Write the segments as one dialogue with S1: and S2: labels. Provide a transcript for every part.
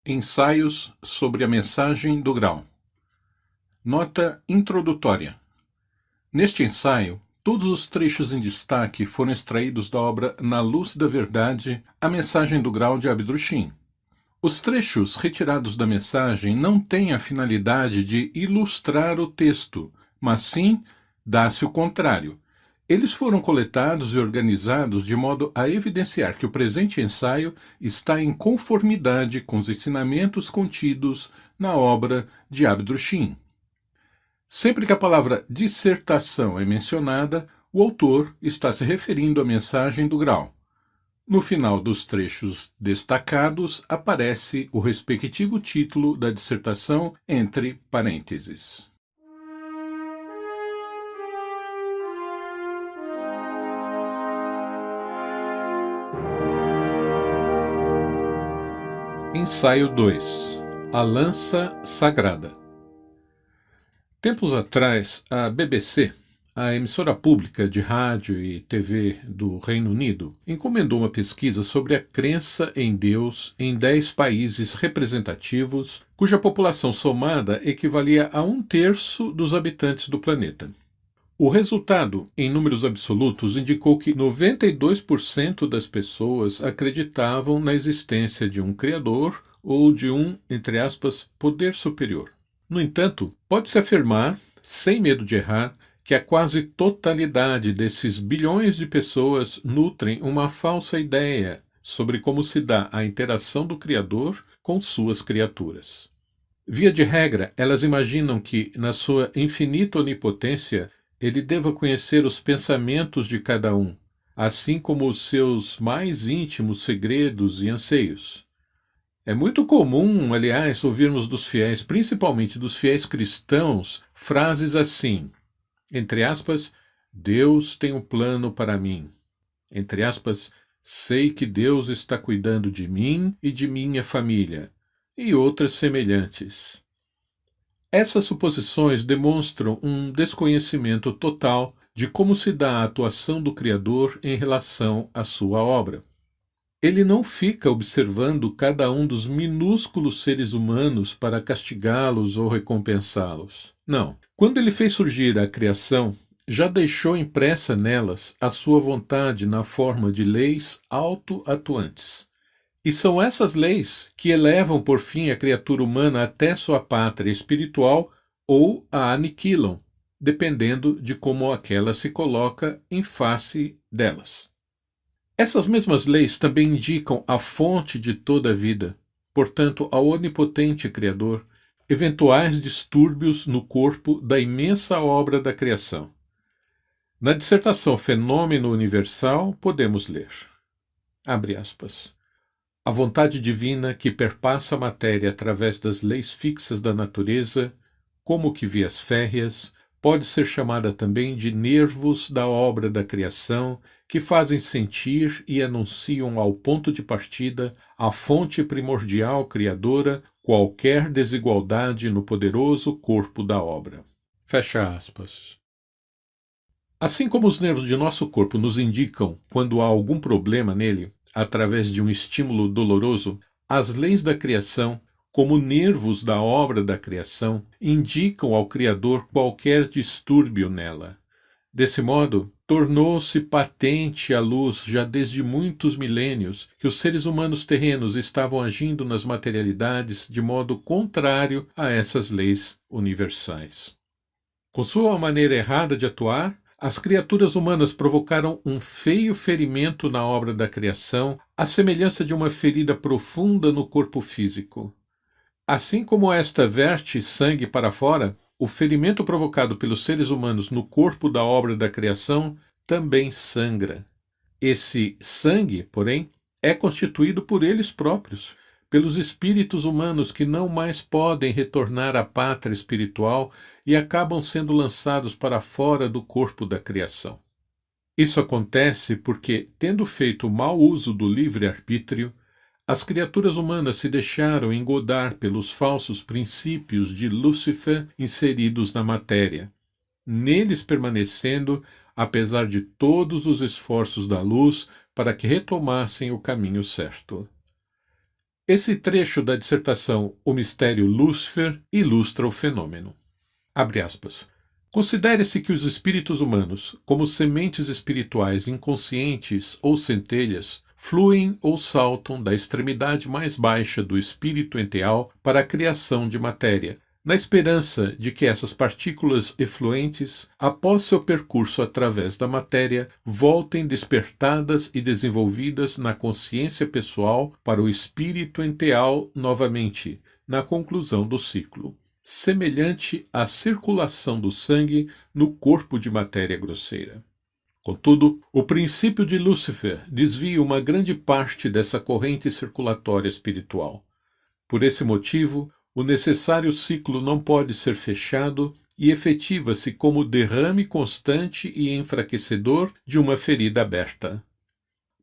S1: Ensaios sobre a mensagem do grau. Nota introdutória. Neste ensaio, todos os trechos em destaque foram extraídos da obra Na Luz da Verdade, a mensagem do grau de Abdrushim. Os trechos retirados da mensagem não têm a finalidade de ilustrar o texto, mas sim dá-se o contrário. Eles foram coletados e organizados de modo a evidenciar que o presente ensaio está em conformidade com os ensinamentos contidos na obra de Abdrushim. Sempre que a palavra dissertação é mencionada, o autor está se referindo à mensagem do grau. No final dos trechos destacados aparece o respectivo título da dissertação entre parênteses. Ensaio 2. A lança sagrada. Tempos atrás, a BBC, a emissora pública de rádio e TV do Reino Unido, encomendou uma pesquisa sobre a crença em Deus em 10 países representativos, cuja população somada equivalia a 1/3 dos habitantes do planeta. O resultado, em números absolutos, indicou que 92% das pessoas acreditavam na existência de um Criador ou de um, entre aspas, poder superior. No entanto, pode-se afirmar, sem medo de errar, que a quase totalidade desses bilhões de pessoas nutrem uma falsa ideia sobre como se dá a interação do Criador com suas criaturas. Via de regra, elas imaginam que, na sua infinita onipotência, ele deva conhecer os pensamentos de cada um, assim como os seus mais íntimos segredos e anseios. É muito comum, aliás, ouvirmos dos fiéis, principalmente dos fiéis cristãos, frases assim, entre aspas, Deus tem um plano para mim. Entre aspas, sei que Deus está cuidando de mim e de minha família. E outras semelhantes. Essas suposições demonstram um desconhecimento total de como se dá a atuação do Criador em relação à sua obra. Ele não fica observando cada um dos minúsculos seres humanos para castigá-los ou recompensá-los. Não. Quando ele fez surgir a criação, já deixou impressa nelas a sua vontade na forma de leis auto-atuantes. E são essas leis que elevam por fim a criatura humana até sua pátria espiritual ou a aniquilam, dependendo de como aquela se coloca em face delas. Essas mesmas leis também indicam a fonte de toda a vida, portanto, ao onipotente Criador, eventuais distúrbios no corpo da imensa obra da criação. Na dissertação Fenômeno Universal, podemos ler, abre aspas, a vontade divina que perpassa a matéria através das leis fixas da natureza, como que vias férreas, pode ser chamada também de nervos da obra da criação, que fazem sentir e anunciam ao ponto de partida a fonte primordial criadora qualquer desigualdade no poderoso corpo da obra. Fecha aspas. Assim como os nervos de nosso corpo nos indicam quando há algum problema nele, através de um estímulo doloroso, as leis da criação, como nervos da obra da criação, indicam ao Criador qualquer distúrbio nela. Desse modo, tornou-se patente à luz já desde muitos milênios que os seres humanos terrenos estavam agindo nas materialidades de modo contrário a essas leis universais. Com sua maneira errada de atuar, as criaturas humanas provocaram um feio ferimento na obra da criação, à semelhança de uma ferida profunda no corpo físico. Assim como esta verte sangue para fora, o ferimento provocado pelos seres humanos no corpo da obra da criação também sangra. Esse sangue, porém, é constituído por eles próprios, pelos espíritos humanos que não mais podem retornar à pátria espiritual e acabam sendo lançados para fora do corpo da criação. Isso acontece porque, tendo feito mau uso do livre-arbítrio, as criaturas humanas se deixaram engodar pelos falsos princípios de Lúcifer inseridos na matéria, neles permanecendo, apesar de todos os esforços da luz para que retomassem o caminho certo. Esse trecho da dissertação O Mistério Lúcifer ilustra o fenômeno. Abre aspas. Considere-se que os espíritos humanos, como sementes espirituais inconscientes ou centelhas, fluem ou saltam da extremidade mais baixa do espírito enteal para a criação de matéria, na esperança de que essas partículas efluentes, após seu percurso através da matéria, voltem despertadas e desenvolvidas na consciência pessoal para o espírito enteal novamente, na conclusão do ciclo, semelhante à circulação do sangue no corpo de matéria grosseira. Contudo, o princípio de Lúcifer desvia uma grande parte dessa corrente circulatória espiritual. Por esse motivo, o necessário ciclo não pode ser fechado e efetiva-se como derrame constante e enfraquecedor de uma ferida aberta.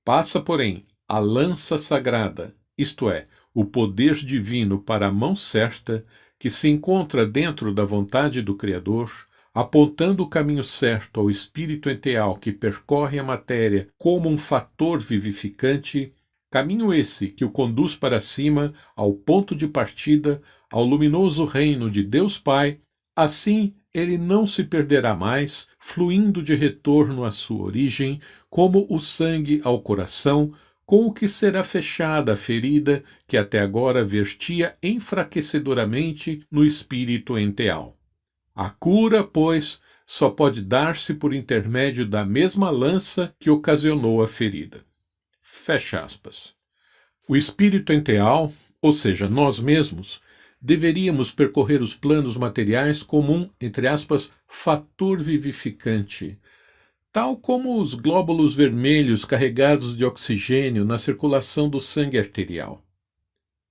S1: Passa, porém, a lança sagrada, isto é, o poder divino para a mão certa, que se encontra dentro da vontade do Criador, apontando o caminho certo ao espírito enteal que percorre a matéria como um fator vivificante, caminho esse que o conduz para cima, ao ponto de partida, ao luminoso reino de Deus Pai. Assim ele não se perderá mais, fluindo de retorno à sua origem, como o sangue ao coração, com o que será fechada a ferida que até agora vertia enfraquecedoramente no espírito enteal. A cura, pois, só pode dar-se por intermédio da mesma lança que ocasionou a ferida. Fecha aspas. O espírito enteal, ou seja, nós mesmos, deveríamos percorrer os planos materiais como um, entre aspas, fator vivificante, tal como os glóbulos vermelhos carregados de oxigênio na circulação do sangue arterial.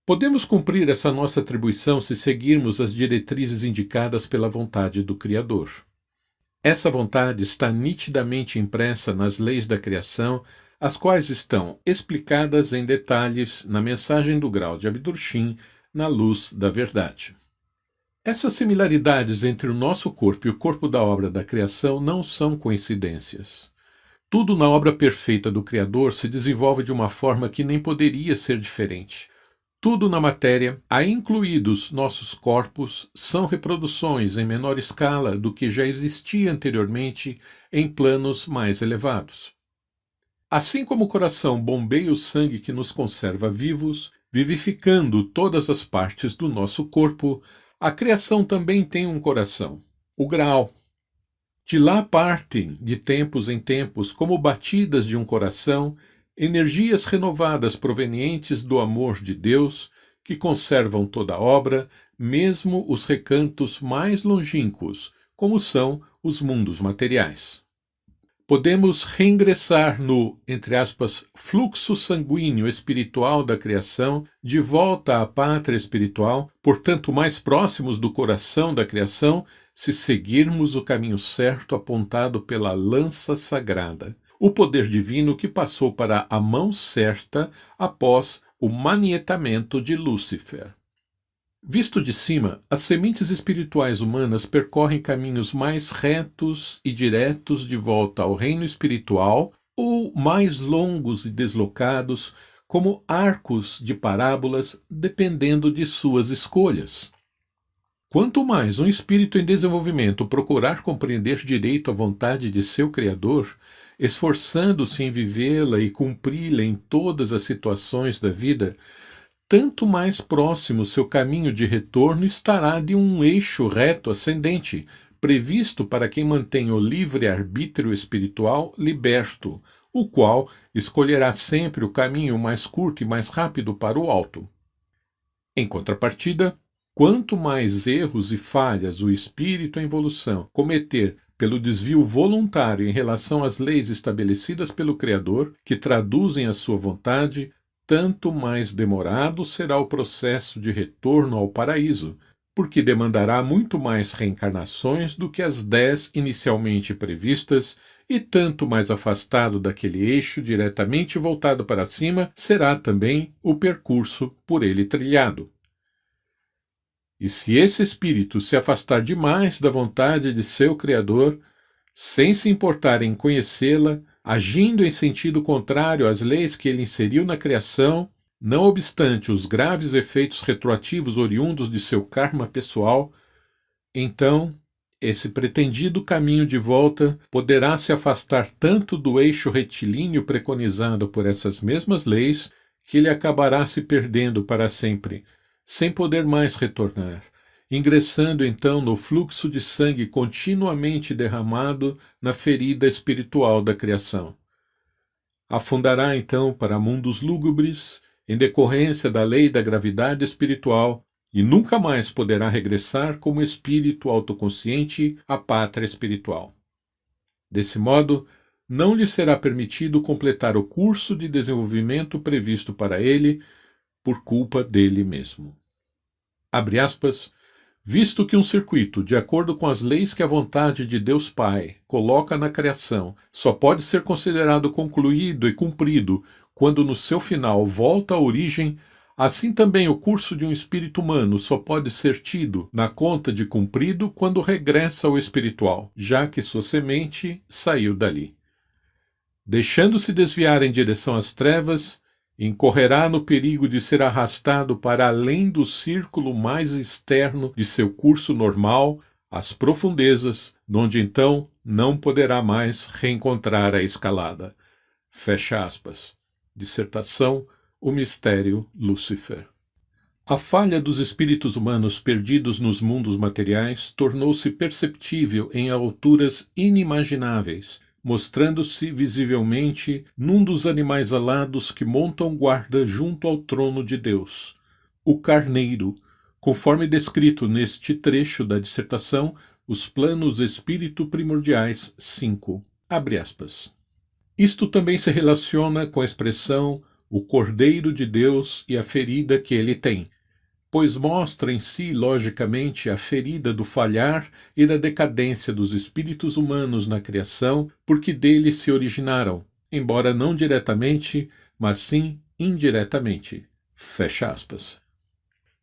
S1: Podemos cumprir essa nossa atribuição se seguirmos as diretrizes indicadas pela vontade do Criador. Essa vontade está nitidamente impressa nas leis da criação, as quais estão explicadas em detalhes na mensagem do grau de Abdur-Shin, na luz da verdade. Essas similaridades entre o nosso corpo e o corpo da obra da criação não são coincidências. Tudo na obra perfeita do Criador se desenvolve de uma forma que nem poderia ser diferente. Tudo na matéria, a incluídos nossos corpos, são reproduções em menor escala do que já existia anteriormente em planos mais elevados. Assim como o coração bombeia o sangue que nos conserva vivos, vivificando todas as partes do nosso corpo, a criação também tem um coração, o Graal. De lá partem, de tempos em tempos, como batidas de um coração, energias renovadas provenientes do amor de Deus, que conservam toda a obra, mesmo os recantos mais longínquos, como são os mundos materiais. Podemos reingressar no, entre aspas, fluxo sanguíneo espiritual da criação, de volta à pátria espiritual, portanto mais próximos do coração da criação, se seguirmos o caminho certo apontado pela lança sagrada, o poder divino que passou para a mão certa após o manietamento de Lúcifer. Visto de cima, as sementes espirituais humanas percorrem caminhos mais retos e diretos de volta ao reino espiritual ou mais longos e deslocados, como arcos de parábolas, dependendo de suas escolhas. Quanto mais um espírito em desenvolvimento procurar compreender direito a vontade de seu Criador, esforçando-se em vivê-la e cumpri-la em todas as situações da vida, tanto mais próximo seu caminho de retorno estará de um eixo reto ascendente, previsto para quem mantém o livre-arbítrio espiritual liberto, o qual escolherá sempre o caminho mais curto e mais rápido para o alto. Em contrapartida, quanto mais erros e falhas o espírito em evolução cometer pelo desvio voluntário em relação às leis estabelecidas pelo Criador, que traduzem a sua vontade, tanto mais demorado será o processo de retorno ao paraíso, porque demandará muito mais reencarnações do que as 10 inicialmente previstas, e tanto mais afastado daquele eixo diretamente voltado para cima será também o percurso por ele trilhado. E se esse espírito se afastar demais da vontade de seu Criador, sem se importar em conhecê-la, agindo em sentido contrário às leis que ele inseriu na criação, não obstante os graves efeitos retroativos oriundos de seu karma pessoal, então esse pretendido caminho de volta poderá se afastar tanto do eixo retilíneo preconizado por essas mesmas leis que ele acabará se perdendo para sempre, sem poder mais retornar, ingressando então no fluxo de sangue continuamente derramado na ferida espiritual da criação. Afundará então para mundos lúgubres, em decorrência da lei da gravidade espiritual, e nunca mais poderá regressar como espírito autoconsciente à pátria espiritual. Desse modo, não lhe será permitido completar o curso de desenvolvimento previsto para ele por culpa dele mesmo. Abre aspas, visto que um circuito, de acordo com as leis que a vontade de Deus Pai coloca na criação, só pode ser considerado concluído e cumprido quando no seu final volta à origem, assim também o curso de um espírito humano só pode ser tido na conta de cumprido quando regressa ao espiritual, já que sua semente saiu dali. Deixando-se desviar em direção às trevas, incorrerá no perigo de ser arrastado para além do círculo mais externo de seu curso normal, às profundezas, onde então não poderá mais reencontrar a escalada. Fecha aspas. Dissertação O Mistério Lúcifer. A falha dos espíritos humanos perdidos nos mundos materiais tornou-se perceptível em alturas inimagináveis, mostrando-se visivelmente num dos animais alados que montam guarda junto ao trono de Deus, o carneiro, conforme descrito neste trecho da dissertação, os planos espírito primordiais 5. Abre aspas. Isto também se relaciona com a expressão o Cordeiro de Deus e a ferida que ele tem, pois mostra em si, logicamente, a ferida do falhar e da decadência dos espíritos humanos na criação, porque dele se originaram, embora não diretamente, mas sim indiretamente. Fecha aspas.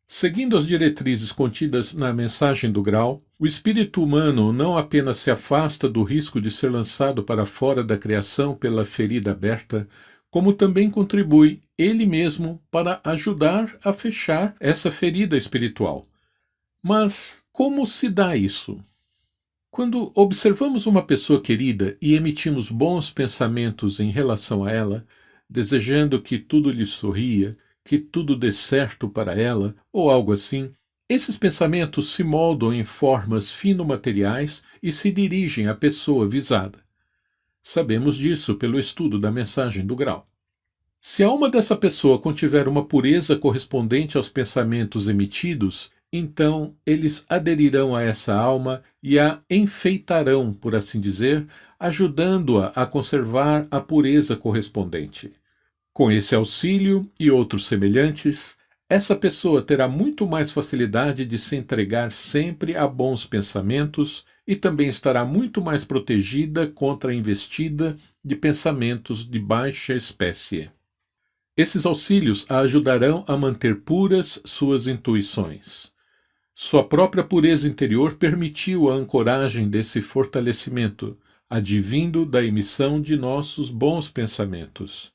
S1: Seguindo as diretrizes contidas na mensagem do grau, o espírito humano não apenas se afasta do risco de ser lançado para fora da criação pela ferida aberta, como também contribui ele mesmo para ajudar a fechar essa ferida espiritual. Mas como se dá isso? Quando observamos uma pessoa querida e emitimos bons pensamentos em relação a ela, desejando que tudo lhe sorria, que tudo dê certo para ela, ou algo assim, esses pensamentos se moldam em formas fino-materiais e se dirigem à pessoa visada. Sabemos disso pelo estudo da mensagem do grau. Se a alma dessa pessoa contiver uma pureza correspondente aos pensamentos emitidos, então eles aderirão a essa alma e a enfeitarão, por assim dizer, ajudando-a a conservar a pureza correspondente. Com esse auxílio e outros semelhantes, essa pessoa terá muito mais facilidade de se entregar sempre a bons pensamentos e também estará muito mais protegida contra a investida de pensamentos de baixa espécie. Esses auxílios a ajudarão a manter puras suas intuições. Sua própria pureza interior permitiu a ancoragem desse fortalecimento, advindo da emissão de nossos bons pensamentos.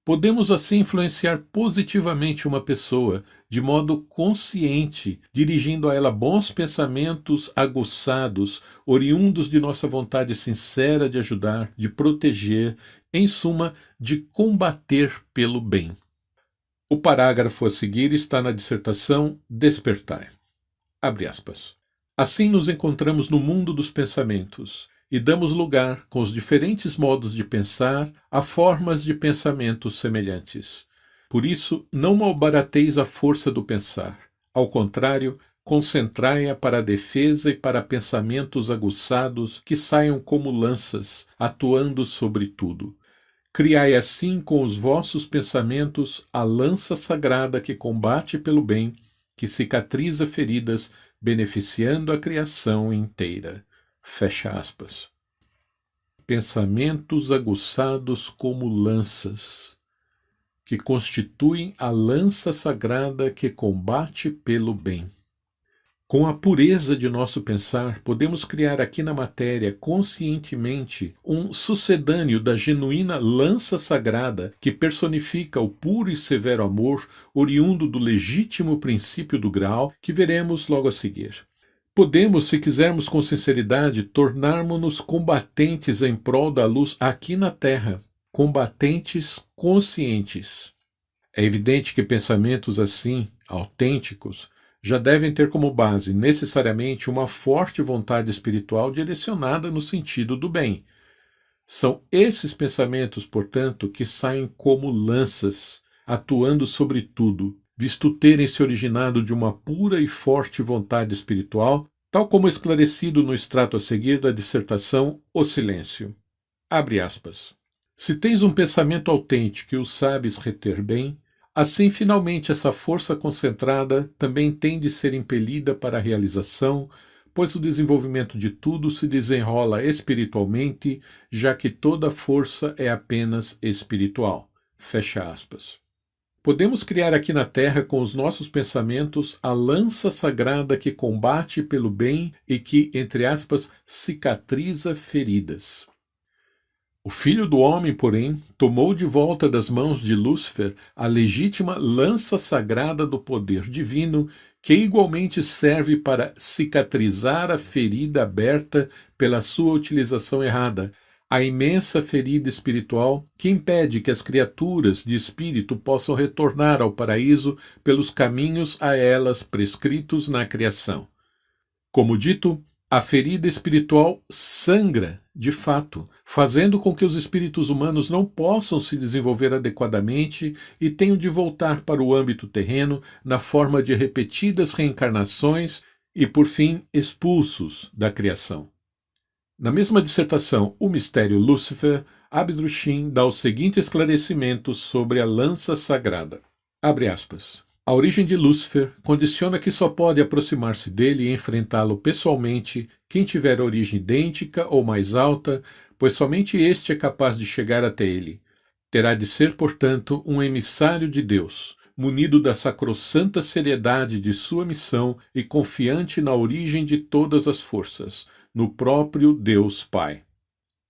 S1: Podemos assim influenciar positivamente uma pessoa, de modo consciente, dirigindo a ela bons pensamentos aguçados, oriundos de nossa vontade sincera de ajudar, de proteger, em suma, de combater pelo bem. O parágrafo a seguir está na dissertação Despertai. Abre aspas. Assim nos encontramos no mundo dos pensamentos, e damos lugar, com os diferentes modos de pensar, a formas de pensamentos semelhantes. Por isso, não malbarateis a força do pensar. Ao contrário, concentrai-a para a defesa e para pensamentos aguçados que saiam como lanças, atuando sobre tudo. Criai assim com os vossos pensamentos a lança sagrada que combate pelo bem, que cicatriza feridas, beneficiando a criação inteira. Fecha aspas. Pensamentos aguçados como lanças, que constituem a lança sagrada que combate pelo bem. Com a pureza de nosso pensar, podemos criar aqui na matéria, conscientemente, um sucedâneo da genuína lança sagrada que personifica o puro e severo amor oriundo do legítimo princípio do grau que veremos logo a seguir. Podemos, se quisermos com sinceridade, tornarmos-nos combatentes em prol da luz aqui na Terra, combatentes conscientes. É evidente que pensamentos assim, autênticos, já devem ter como base necessariamente uma forte vontade espiritual direcionada no sentido do bem. São esses pensamentos, portanto, que saem como lanças, atuando sobre tudo, visto terem se originado de uma pura e forte vontade espiritual, tal como esclarecido no extrato a seguir da dissertação O Silêncio. Abre aspas. Se tens um pensamento autêntico e o sabes reter bem, assim, finalmente, essa força concentrada também tem de ser impelida para a realização, pois o desenvolvimento de tudo se desenrola espiritualmente, já que toda força é apenas espiritual. Fecha aspas. Podemos criar aqui na Terra, com os nossos pensamentos, a lança sagrada que combate pelo bem e que, entre aspas, cicatriza feridas. O Filho do Homem, porém, tomou de volta das mãos de Lúcifer a legítima lança sagrada do poder divino, que igualmente serve para cicatrizar a ferida aberta pela sua utilização errada, a imensa ferida espiritual que impede que as criaturas de espírito possam retornar ao paraíso pelos caminhos a elas prescritos na criação. Como dito, a ferida espiritual sangra, de fato, fazendo com que os espíritos humanos não possam se desenvolver adequadamente e tenham de voltar para o âmbito terreno na forma de repetidas reencarnações e, por fim, expulsos da criação. Na mesma dissertação, O Mistério Lúcifer, Abdrushim dá o seguinte esclarecimento sobre a lança sagrada. Abre aspas. A origem de Lúcifer condiciona que só pode aproximar-se dele e enfrentá-lo pessoalmente quem tiver origem idêntica ou mais alta, pois somente este é capaz de chegar até ele. Terá de ser, portanto, um emissário de Deus, munido da sacrossanta seriedade de sua missão e confiante na origem de todas as forças, no próprio Deus Pai.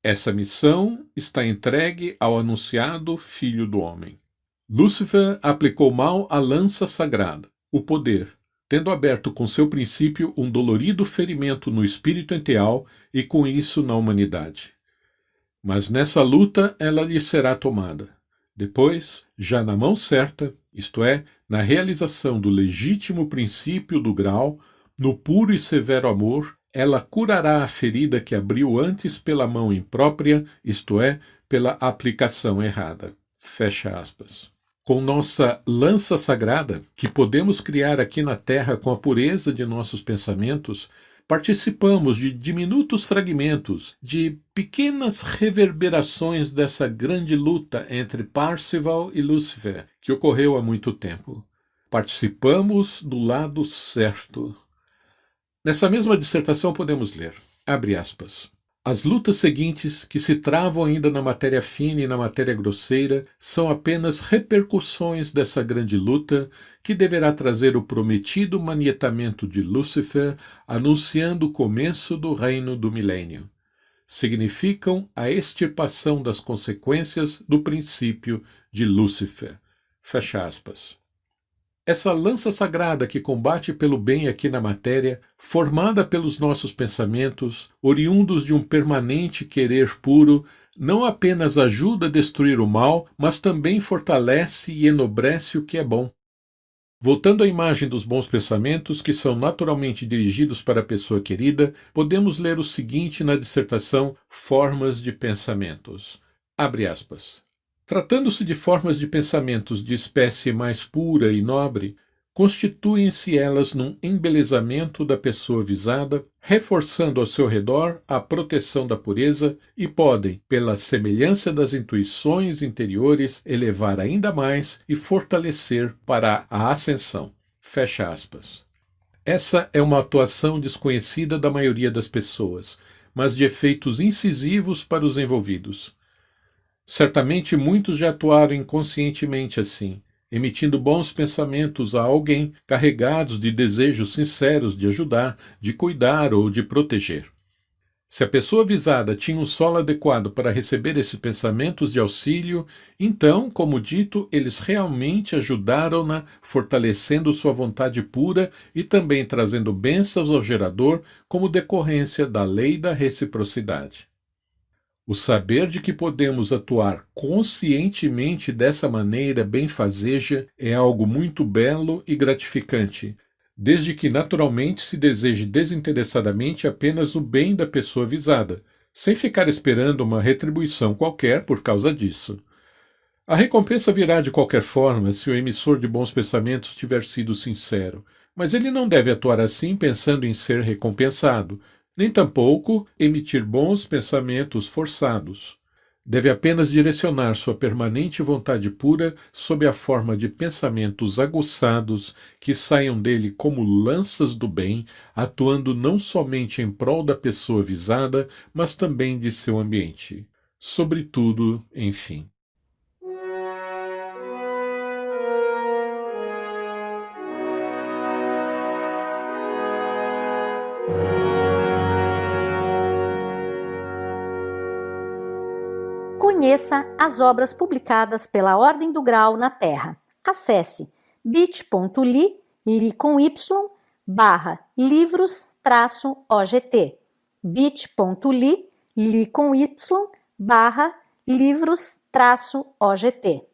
S1: Essa missão está entregue ao anunciado Filho do Homem. Lúcifer aplicou mal a lança sagrada, o poder, tendo aberto com seu princípio um dolorido ferimento no espírito enteal e com isso na humanidade. Mas nessa luta ela lhe será tomada. Depois, já na mão certa, isto é, na realização do legítimo princípio do grau, no puro e severo amor, ela curará a ferida que abriu antes pela mão imprópria, isto é, pela aplicação errada. Fecha aspas. Com nossa lança sagrada, que podemos criar aqui na Terra com a pureza de nossos pensamentos, participamos de diminutos fragmentos, de pequenas reverberações dessa grande luta entre Parzival e Lúcifer, que ocorreu há muito tempo. Participamos do lado certo. Nessa mesma dissertação podemos ler, abre aspas, as lutas seguintes, que se travam ainda na matéria fina e na matéria grosseira, são apenas repercussões dessa grande luta que deverá trazer o prometido manietamento de Lúcifer, anunciando o começo do reino do milênio. Significam a extirpação das consequências do princípio de Lúcifer. Fecha aspas. Essa lança sagrada que combate pelo bem aqui na matéria, formada pelos nossos pensamentos, oriundos de um permanente querer puro, não apenas ajuda a destruir o mal, mas também fortalece e enobrece o que é bom. Voltando à imagem dos bons pensamentos, que são naturalmente dirigidos para a pessoa querida, podemos ler o seguinte na dissertação Formas de Pensamentos. Abre aspas. Tratando-se de formas de pensamentos de espécie mais pura e nobre, constituem-se elas num embelezamento da pessoa visada, reforçando ao seu redor a proteção da pureza e podem, pela semelhança das intuições interiores, elevar ainda mais e fortalecer para a ascensão. Fecha aspas. Essa é uma atuação desconhecida da maioria das pessoas, mas de efeitos incisivos para os envolvidos. Certamente muitos já atuaram inconscientemente assim, emitindo bons pensamentos a alguém carregados de desejos sinceros de ajudar, de cuidar ou de proteger. Se a pessoa visada tinha um solo adequado para receber esses pensamentos de auxílio, então, como dito, eles realmente ajudaram-na, fortalecendo sua vontade pura e também trazendo bênçãos ao gerador como decorrência da lei da reciprocidade. O saber de que podemos atuar conscientemente dessa maneira benfazeja é algo muito belo e gratificante, desde que naturalmente se deseje desinteressadamente apenas o bem da pessoa visada, sem ficar esperando uma retribuição qualquer por causa disso. A recompensa virá de qualquer forma se o emissor de bons pensamentos tiver sido sincero, mas ele não deve atuar assim pensando em ser recompensado, nem tampouco emitir bons pensamentos forçados. Deve apenas direcionar sua permanente vontade pura sob a forma de pensamentos aguçados que saiam dele como lanças do bem, atuando não somente em prol da pessoa visada, mas também de seu ambiente. Sobretudo, enfim.
S2: Conheça as obras publicadas pela Ordem do Grau na Terra. Acesse bit.ly, livros-ogt, bit.ly, livros-ogt.